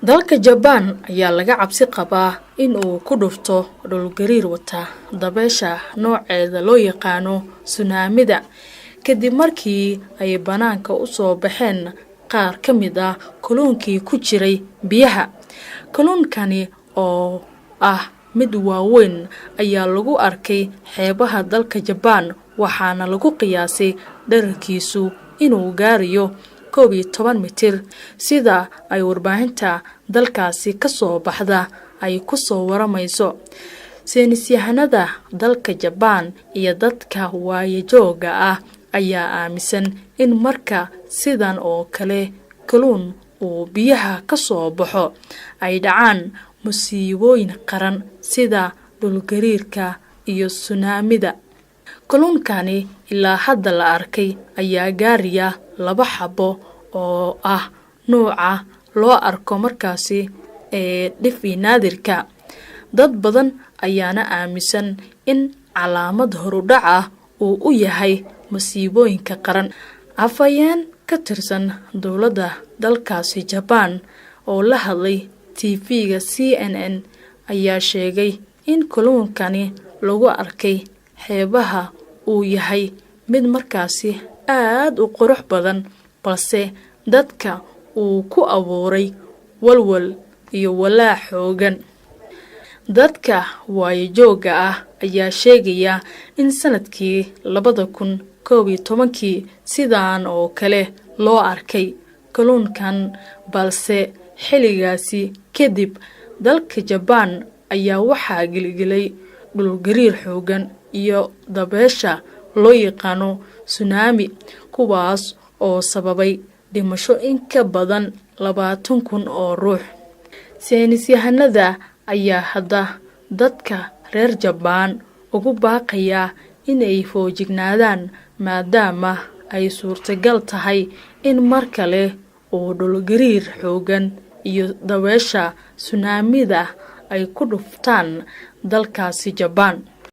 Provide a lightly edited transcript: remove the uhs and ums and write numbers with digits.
dalka Japan ayaa laga cabsi qabaa in uu ku dhufto dhul gariir wata dabaysha nooceeda loo yaqaano tsunami-da kadib markii ay banaanka u soo baxeen qaar ka mid ah kalluunkii ku jiray biyaha. Kalluunkani oo ah mid waaweyn ayaa lagu arkay xeebaha dalka Japan waxaana lagu qiyaasay dhererkiisu inuu gaarayo 12 mitir sida ay warbaahinta dalkaasi ka soo baxda ay ku soo waramayso. Saynisyahanada dalka Japan iyo dadka waayajooga ah ayaa aaminsan in marka sidan oo kale kalluun uu biyaha ka soo baxo ay dhacaan musiibooyin qaran sida dhulgariirka iyo tsunami-da. Kalluunkani ilaa hadda la arkay ayaa gaaraya 2 xabo oo ah nooca loo arko markaasi dhifi naadirka. Dad badan ayaana aaminsan in calaamad horudhac ah uu u yahay musiibooyinka qaran. Afhayeen ka tirsan dowladda dalkaasi Japan oo la hadlay TV-ga CNN ayaa sheegay in kalluunkani lagu arkay xeebaha uu yahay mid markaasi aad u qurux badan balse dadka uu ku abuuray walwal iyo walaac xoogan. Dadka waayajooga ah ayaa sheegaya in sanadkii 2011 sidaan oo kale loo arkay kalluunkan balse xilligaasi kadib dalka Japan ayaa waxaa gilgilay dhulgariir xoogan iyo dabaysha loo yaqaano tsunami kuwaas oo sababay dhimasho in ka badan 20,000 oo ruux. Saynisyahanada ayaa hadda dadka reer Japan ugu baaqaya in ay foojignaadaan maadaama ay suurtagal tahay in mar kale uu dhulgariir xoogan iyo dabaysha tsunami-da ay ku dhuftaan dalkaasi Japan.